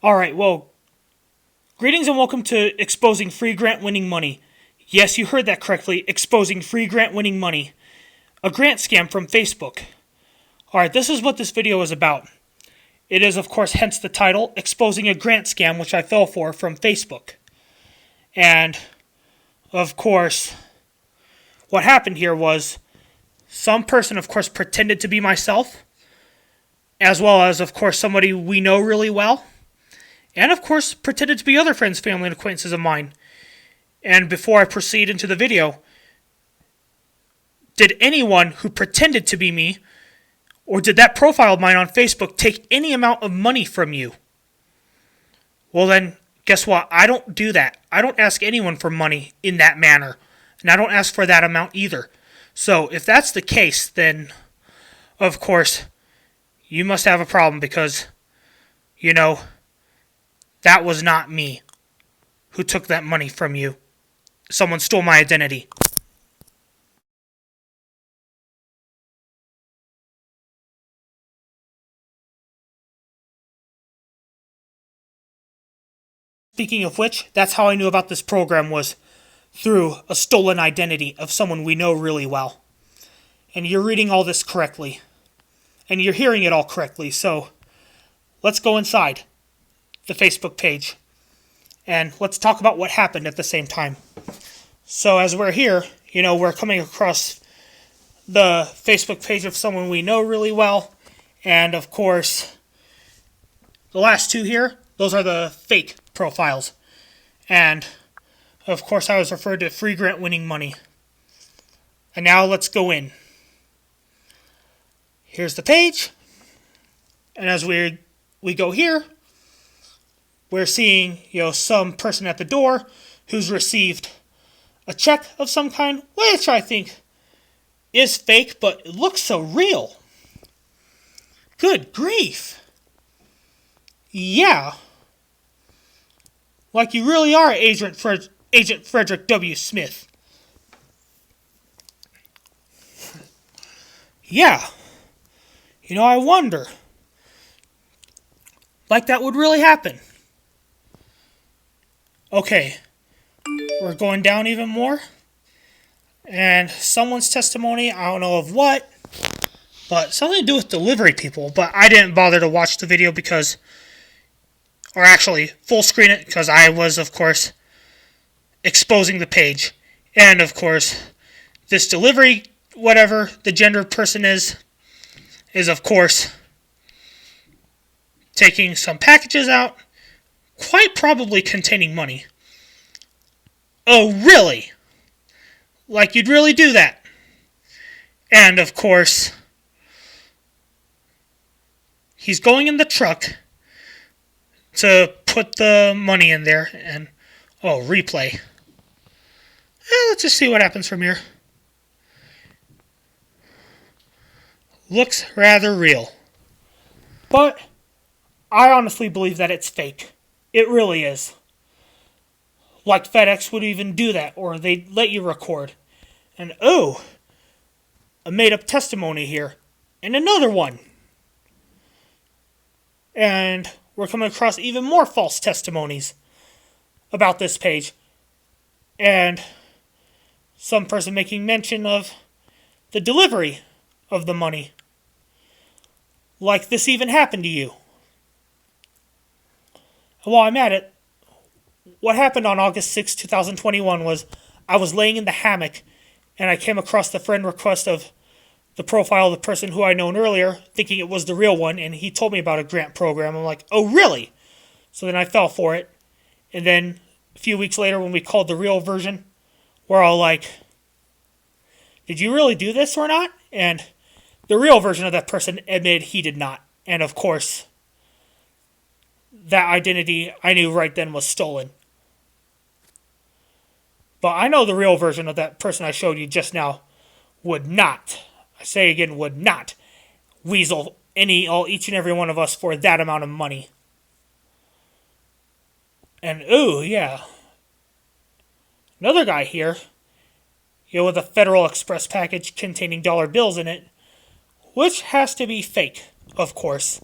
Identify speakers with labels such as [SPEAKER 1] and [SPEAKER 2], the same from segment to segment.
[SPEAKER 1] Alright, well, greetings and welcome to Exposing Free Grant Winning Money. Yes, you heard that correctly, exposing free grant winning money. A grant scam from Facebook. Alright, this is what this video is about. It is, of course, hence the title, Exposing a Grant Scam, which I fell for from Facebook. And, of course, what happened here was some person, of course, pretended to be myself, as well as, of course, somebody we know really well, and, of course, pretended to be other friends, family, and acquaintances of mine. And before I proceed into the video, did anyone who pretended to be me, or did that profile of mine on Facebook take any amount of money from you? Well then, guess what? I don't do that. I don't ask anyone for money in that manner. And I don't ask for that amount either. So if that's the case, then, of course, you must have a problem because, that was not me who took that money from you. Someone stole my identity. Speaking of which, that's how I knew about this program, was through a stolen identity of someone we know really well. And you're reading all this correctly. And you're hearing it all correctly. So let's go inside the Facebook page. And let's talk about what happened at the same time. So as we're here, we're coming across the Facebook page of someone we know really well. And of course, the last two here, those are the fake profiles. And of course, I was referred to free grant winning money. And now let's go in. Here's the page. And as we go here, we're seeing, some person at the door who's received a check of some kind, which I think is fake, but it looks so real. Good grief. Yeah. Like you really are Agent Frederick W. Smith. Yeah. I wonder. Like that would really happen. Okay. We're going down even more. And someone's testimony, I don't know of what, but something to do with delivery people. But I didn't bother to watch the video or actually full screen it, because I was, of course, exposing the page. And, of course, this delivery, whatever the gender person is, of course, taking some packages out, quite probably containing money. Oh, really? Like you'd really do that? And, of course, he's going in the truck to put the money in there, and, replay. Let's just see what happens from here. Looks rather real. But I honestly believe that it's fake. It really is. Like FedEx would even do that, or they'd let you record. And a made-up testimony here. And another one. And we're coming across even more false testimonies about this page. And some person making mention of the delivery of the money. Like this even happened to you. And while I'm at it, what happened on August 6, 2021 was I was laying in the hammock and I came across the friend request of the profile of the person who I known earlier, thinking it was the real one, and he told me about a grant program. I'm like, oh, really? So then I fell for it. And then a few weeks later, when we called the real version, we're all like, did you really do this or not? And the real version of that person admitted he did not. And of course, that identity I knew right then was stolen. But I know the real version of that person I showed you just now would not, I say again, would not weasel each and every one of us for that amount of money. And yeah. Another guy here, with a Federal Express package containing dollar bills in it, which has to be fake, of course.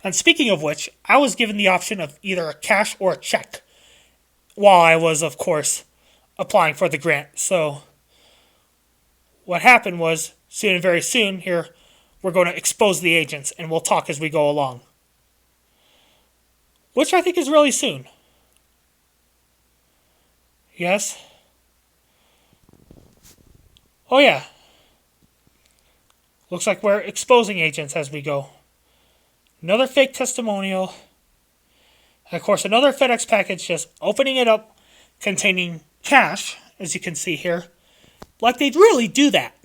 [SPEAKER 1] And speaking of which, I was given the option of either a cash or a check while I was, of course, applying for the grant. So what happened was, soon and very soon here, we're going to expose the agents, and we'll talk as we go along. Which I think is really soon. Yes? Oh yeah. Looks like we're exposing agents as we go. Another fake testimonial. And of course, another FedEx package, just opening it up, containing cash, as you can see here. Like they'd really do that.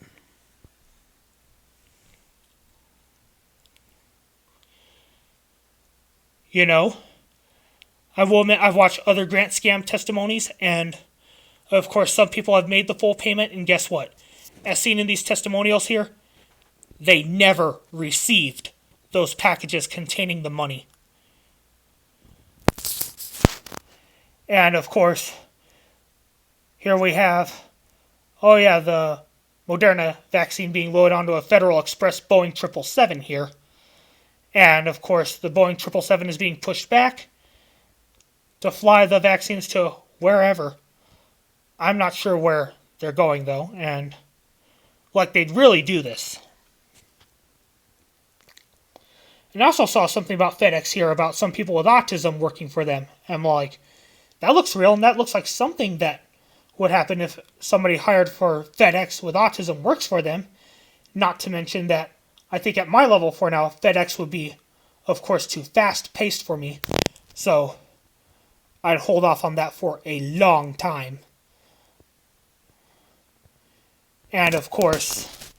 [SPEAKER 1] You know, I will admit I've watched other grant scam testimonies, and of course some people have made the full payment, and guess what? As seen in these testimonials here, they never received those packages containing the money. And of course, here we have, oh yeah, the Moderna vaccine being loaded onto a Federal Express Boeing 777 here. And of course, the Boeing 777 is being pushed back to fly the vaccines to wherever. I'm not sure where they're going though, and like they'd really do this. And I also saw something about FedEx here about some people with autism working for them. And I'm like, that looks real, and that looks like something that would happen if somebody hired for FedEx with autism works for them. Not to mention that I think at my level for now, FedEx would be, of course, too fast-paced for me. So I'd hold off on that for a long time. And of course,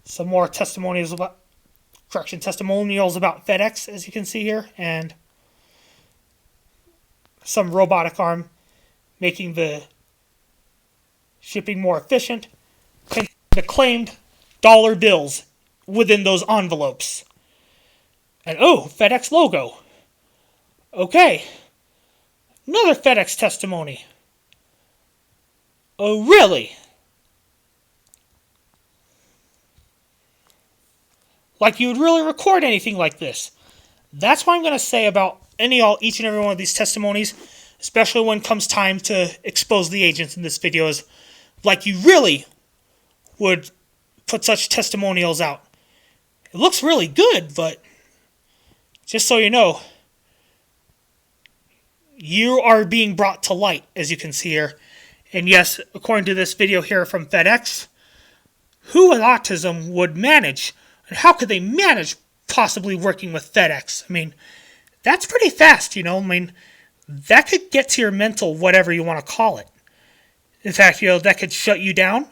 [SPEAKER 1] some more testimonials about FedEx, as you can see here, and some robotic arm making the shipping more efficient. The claimed dollar bills within those envelopes. And oh, FedEx logo. Okay. Another FedEx testimony. Oh, really? Like you would really record anything like this. That's what I'm going to say about each and every one of these testimonies, especially when it comes time to expose the agents in this video, is like you really would put such testimonials out. It looks really good, but just so you know, you are being brought to light, as you can see here. And yes, according to this video here from FedEx, who with autism would manage, and how could they manage possibly working with FedEx? I mean, that's pretty fast, you know. I mean, that could get to your mental whatever you want to call it. In fact, you know, that could shut you down,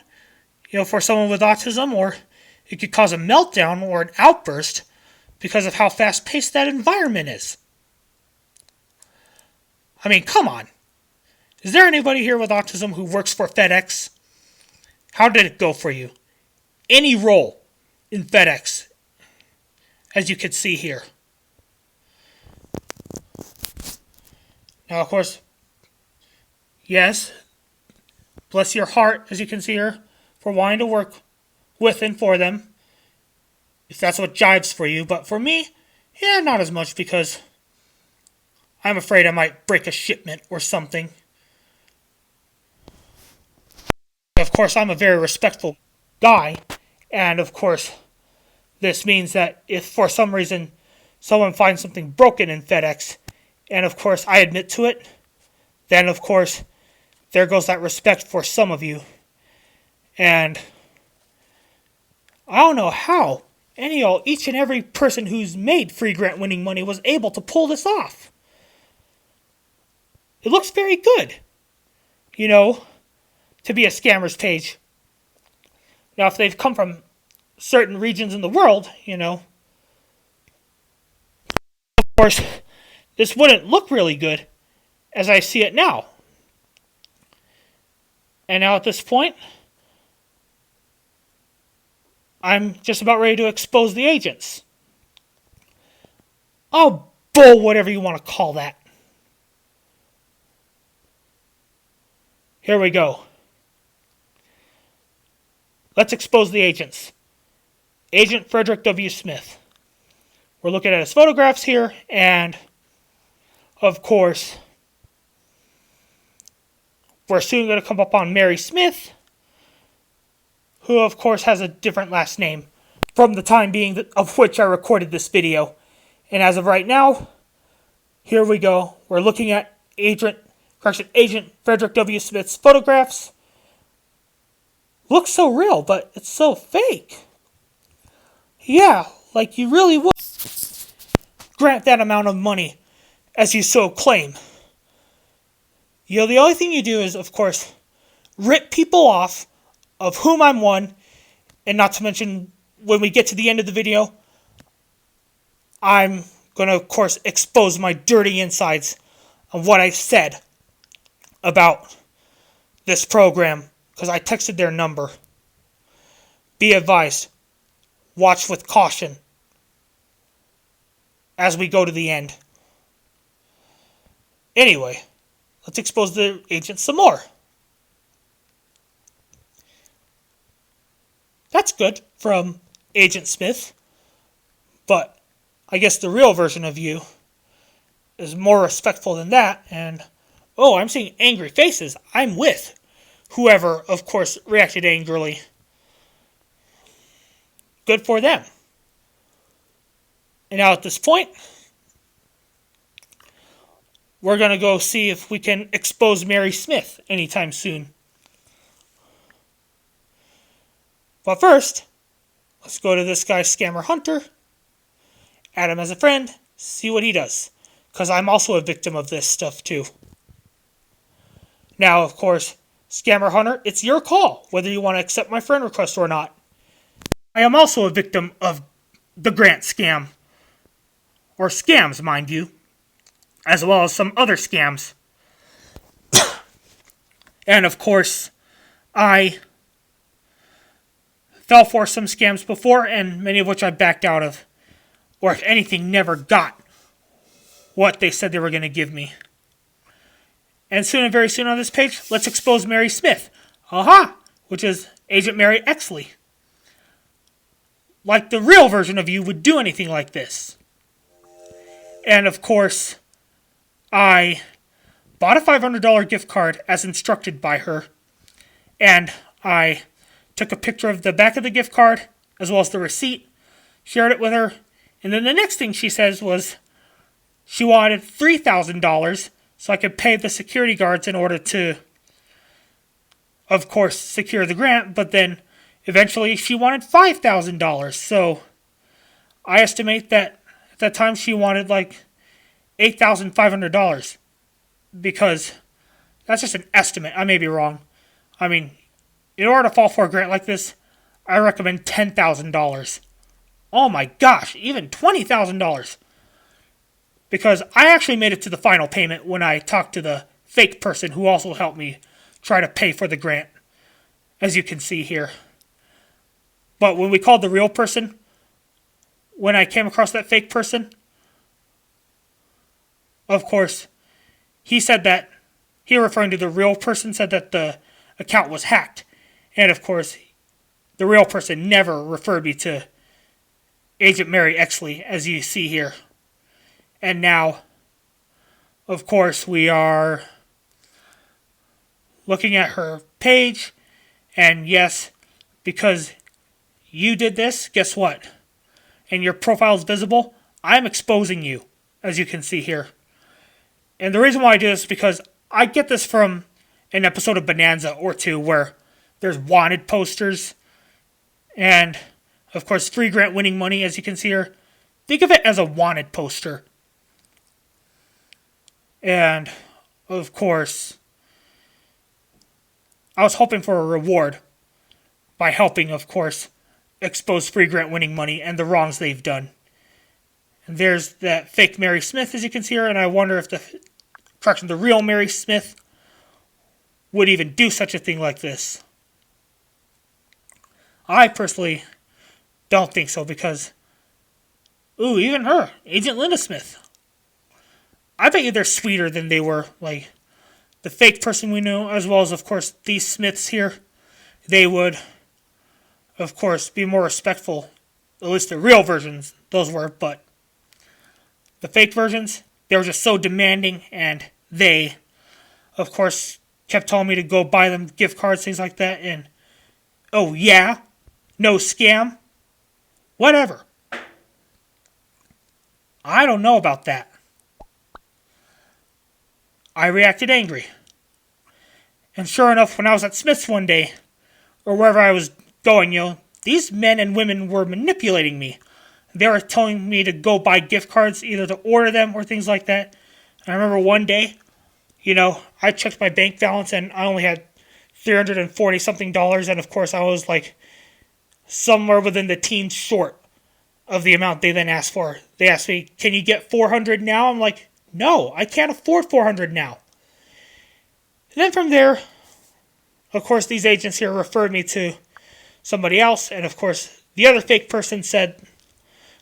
[SPEAKER 1] you know, for someone with autism, or it could cause a meltdown or an outburst because of how fast-paced that environment is. I mean, come on. Is there anybody here with autism who works for FedEx? How did it go for you? Any role in FedEx, as you can see here. Now, of course, yes, bless your heart, as you can see here, for wanting to work with and for them, if that's what jives for you. But for me, yeah, not as much, because I'm afraid I might break a shipment or something. Of course, I'm a very respectful guy, and of course, this means that if for some reason someone finds something broken in FedEx, and of course I admit to it, then of course there goes that respect for some of you. And I don't know how each and every person who's made free grant winning money was able to pull this off. It looks very good, you know, to be a scammer's page. Now, if they've come from certain regions in the world, you know, of course, this wouldn't look really good as I see it now. And now at this point, I'm just about ready to expose the agents. Oh, bull, whatever you want to call that. Here we go. Let's expose the agents. Agent Frederick W. Smith. we're looking at his photographs here, and of course, we're soon going to come up on Mary Smith, who of course has a different last name from the time being of which I recorded this video. And as of right now, here we go. We're looking at Agent Frederick W. Smith's photographs. Looks so real, but it's so fake. Yeah, like you really would grant that amount of money as you so claim. You know, the only thing you do is, of course, rip people off, of whom I'm one, and not to mention, when we get to the end of the video, I'm going to, of course, expose my dirty insides of what I said about this program, because I texted their number. Be advised, watch with caution as we go to the end. Anyway, let's expose the agent some more. That's good from Agent Smith, but I guess the real version of you is more respectful than that, and oh, I'm seeing angry faces. I'm with whoever, of course, reacted angrily. Good for them. And now at this point, we're going to go see if we can expose Mary Smith anytime soon. But first, let's go to this guy, Scammer Hunter, add him as a friend, see what he does. Because I'm also a victim of this stuff too. Now, of course, Scammer Hunter, it's your call whether you want to accept my friend request or not. I am also a victim of the grant scam. Or scams, mind you. As well as some other scams. And of course, I fell for some scams before, and many of which I backed out of. Or if anything, never got what they said they were going to give me. And soon and very soon on this page, let's expose Mary Smith. Aha! Which is Agent Mary Exley. Like the real version of you would do anything like this. And of course, I bought a $500 gift card as instructed by her. And I took a picture of the back of the gift card, as well as the receipt, shared it with her. And then the next thing she says was she wanted $3,000 so I could pay the security guards in order to, of course, secure the grant. But then eventually she wanted $5,000. So I estimate that at that time she wanted like $8,500. Because that's just an estimate. I may be wrong. I mean, in order to fall for a grant like this, I recommend $10,000. Oh my gosh, even $20,000. Because I actually made it to the final payment when I talked to the fake person who also helped me try to pay for the grant, as you can see here. But when we called the real person, when I came across that fake person, of course, he said that, he referring to the real person, said that the account was hacked. And of course, the real person never referred me to Agent Mary Exley, as you see here. And now, of course, we are looking at her page. And yes, because you did this, guess what? And your profile is visible, I'm exposing you, as you can see here. And the reason why I do this is because I get this from an episode of Bonanza or two where there's wanted posters and, of course, free grant winning money, as you can see here. Think of it as a wanted poster. And, of course, I was hoping for a reward by helping, of course, expose free grant winning money and the wrongs they've done. And there's that fake Mary Smith, as you can see here, and I wonder if the real Mary Smith would even do such a thing like this. I personally don't think so, because, ooh, even her, Agent Linda Smith. I bet you they're sweeter than they were, like, the fake person we know, as well as, of course, these Smiths here. They would, of course, be more respectful. At least the real versions, those were, but The fake versions, they were just so demanding, and they, of course, kept telling me to go buy them gift cards, things like that, and, oh yeah, no scam, whatever. I don't know about that. I reacted angry. And sure enough, when I was at Smith's one day, or wherever I was going, these men and women were manipulating me. They were telling me to go buy gift cards, either to order them or things like that. And I remember one day, I checked my bank balance and I only had $340 something, and of course I was like somewhere within the teens short of the amount they then asked for. They asked me, "Can you get $400 now?" I'm like, "No, I can't afford $400 now." And then from there, of course, these agents here referred me to somebody else, and of course, the other fake person said,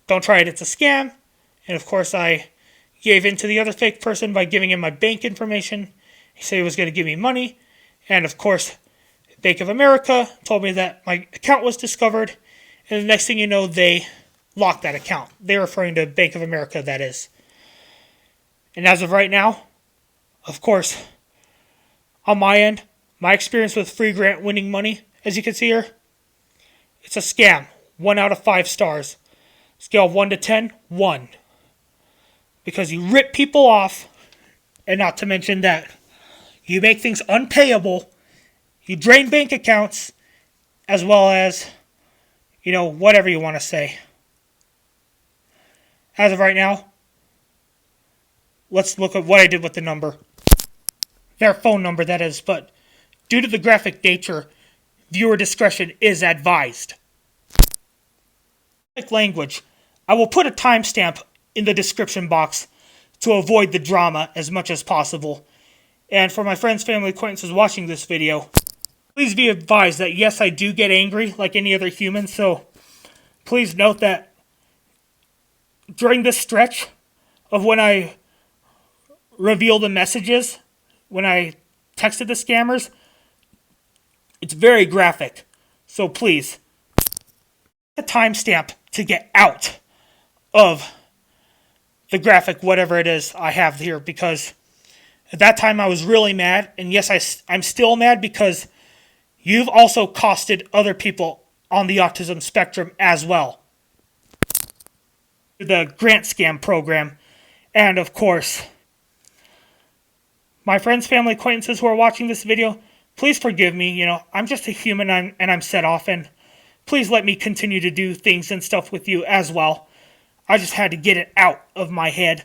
[SPEAKER 1] "Don't try it, it's a scam." And of course, I gave in to the other fake person by giving him my bank information. He said he was going to give me money. And of course, Bank of America told me that my account was discovered. And the next thing you know, they locked that account. They're referring to Bank of America, that is. And as of right now, of course, on my end, my experience with free grant winning money, as you can see here, it's a scam. 1 out of 5 stars. Scale of 1 to 10, 1. Because you rip people off, and not to mention that you make things unpayable, you drain bank accounts, as well as, whatever you want to say. As of right now, let's look at what I did with the number. Their phone number, that is, but due to the graphic nature, viewer discretion is advised. Language. I will put a timestamp in the description box to avoid the drama as much as possible. And for my friends, family, acquaintances watching this video, please be advised that yes, I do get angry like any other human, so please note that during this stretch of when I reveal the messages, when I texted the scammers, it's very graphic. So please, a timestamp to get out of the graphic, whatever it is I have here, because at that time I was really mad, and yes, I'm still mad because you've also costed other people on the autism spectrum as well. The grant scam program, and of course, my friends, family, acquaintances who are watching this video, please forgive me. I'm just a human, and I'm set off, and please let me continue to do things and stuff with you as well. I just had to get it out of my head.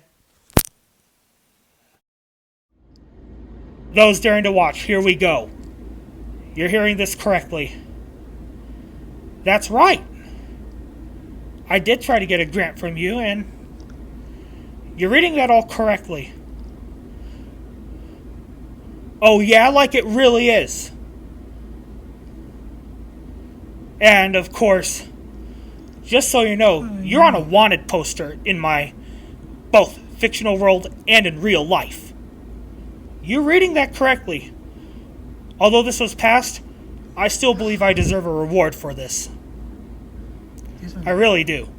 [SPEAKER 1] Those daring to watch, here we go. You're hearing this correctly. That's right. I did try to get a grant from you, and you're reading that all correctly. Oh yeah, like it really is. And of course, just so you know, you're on a wanted poster in my both fictional world and in real life. You're reading that correctly. Although this was past, I still believe I deserve a reward for this. I really do.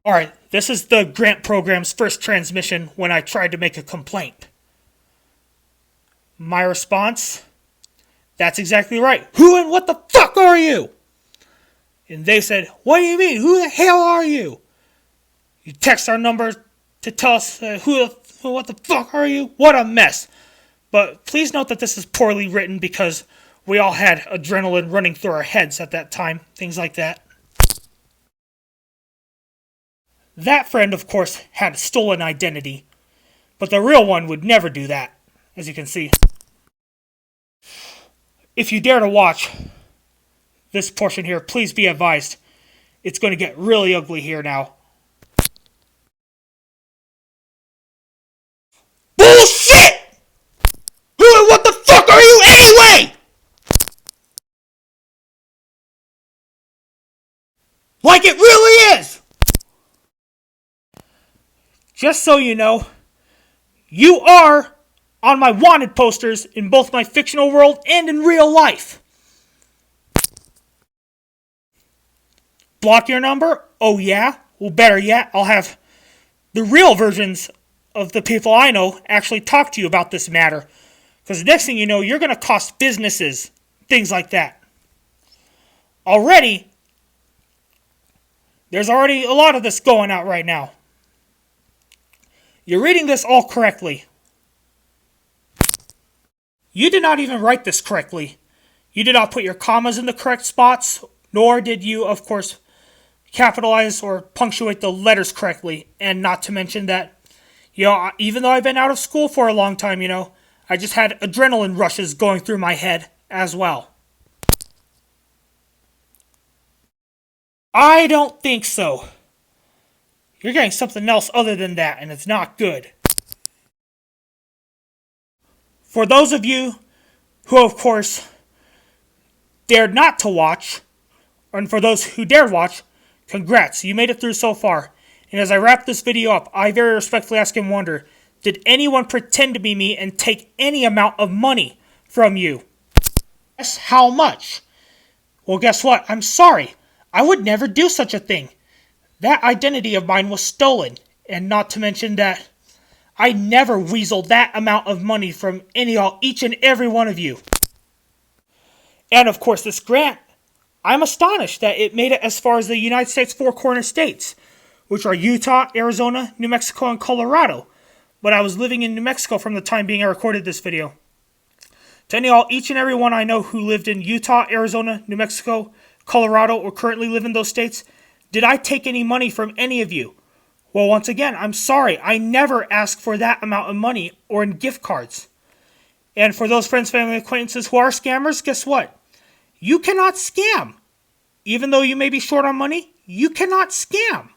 [SPEAKER 1] Alright, this is the grant program's first transmission when I tried to make a complaint. My response? That's exactly right. Who and what the fuck are you? And they said, what do you mean? Who the hell are you? You text our number to tell us what the fuck are you? What a mess. But please note that this is poorly written because we all had adrenaline running through our heads at that time. Things like that. That friend, of course, had a stolen identity. But the real one would never do that, as you can see. If you dare to watch this portion here, please be advised. It's going to get really ugly here now. Bullshit! Who and what the fuck are you anyway? Like it really is! Just so you know, you are on my wanted posters in both my fictional world and in real life. Block your number? Oh yeah? Well, better yet, I'll have the real versions of the people I know actually talk to you about this matter. Because the next thing you know, you're going to cost businesses things like that. Already, there's already a lot of this going out right now. You're reading this all correctly. You did not even write this correctly. You did not put your commas in the correct spots, nor did you, of course, capitalize or punctuate the letters correctly. And not to mention that, even though I've been out of school for a long time, I just had adrenaline rushes going through my head as well. I don't think so. You're getting something else other than that, and it's not good. For those of you who, of course, dared not to watch, and for those who dared watch, congrats, you made it through so far. And as I wrap this video up, I very respectfully ask and wonder, did anyone pretend to be me and take any amount of money from you? Yes, how much? Well, guess what? I'm sorry. I would never do such a thing. That identity of mine was stolen, and not to mention that I never weaseled that amount of money from each and every one of you. And of course, this grant, I'm astonished that it made it as far as the United States four corner states, which are Utah, Arizona, New Mexico, and Colorado. But I was living in New Mexico from the time being I recorded this video. To each and every one I know who lived in Utah, Arizona, New Mexico, Colorado, or currently live in those states, did I take any money from any of you? Well, once again, I'm sorry. I never asked for that amount of money or in gift cards. And for those friends, family, acquaintances who are scammers, guess what? You cannot scam. Even though you may be short on money, you cannot scam.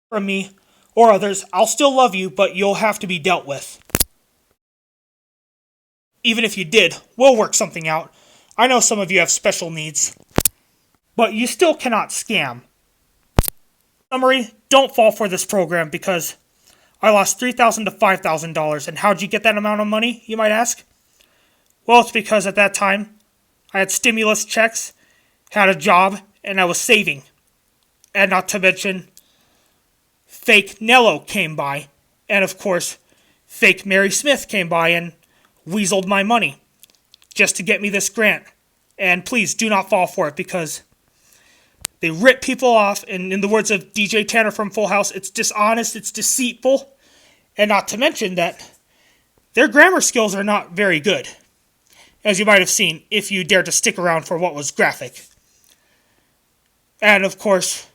[SPEAKER 1] From me or others, I'll still love you, but you'll have to be dealt with. Even if you did, we'll work something out. I know some of you have special needs. But you still cannot scam. Summary, don't fall for this program because I lost $3,000 to $5,000. And how'd you get that amount of money, you might ask? Well, it's because at that time, I had stimulus checks, had a job, and I was saving. And not to mention, fake Nello came by. And of course, fake Mary Smith came by and weaseled my money just to get me this grant. And please do not fall for it because they rip people off, and in the words of DJ Tanner from Full House, it's dishonest, it's deceitful, and not to mention that their grammar skills are not very good, as you might have seen if you dared to stick around for what was graphic. And of course,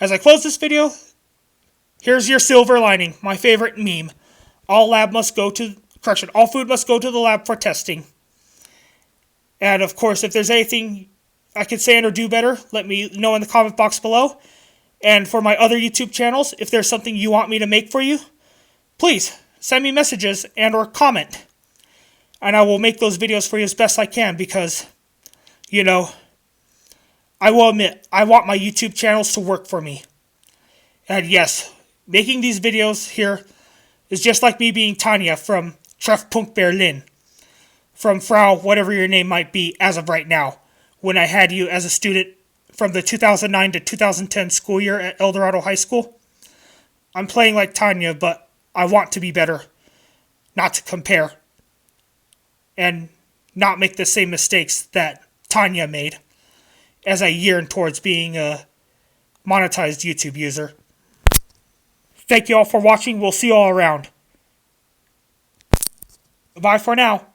[SPEAKER 1] as I close this video, here's your silver lining, my favorite meme. All food must go to the lab for testing. And of course, if there's anything I could say or do better, let me know in the comment box below. And for my other YouTube channels, if there's something you want me to make for you, please send me messages and or comment. And I will make those videos for you as best I can because, I will admit, I want my YouTube channels to work for me. And yes, making these videos here is just like me being Tanya from Treffpunkt Berlin. From Frau, whatever your name might be as of right now. When I had you as a student from the 2009 to 2010 school year at El Dorado High School. I'm playing like Tanya, but I want to be better, not to compare, and not make the same mistakes that Tanya made as I yearn towards being a monetized YouTube user. Thank you all for watching. We'll see you all around. Goodbye for now.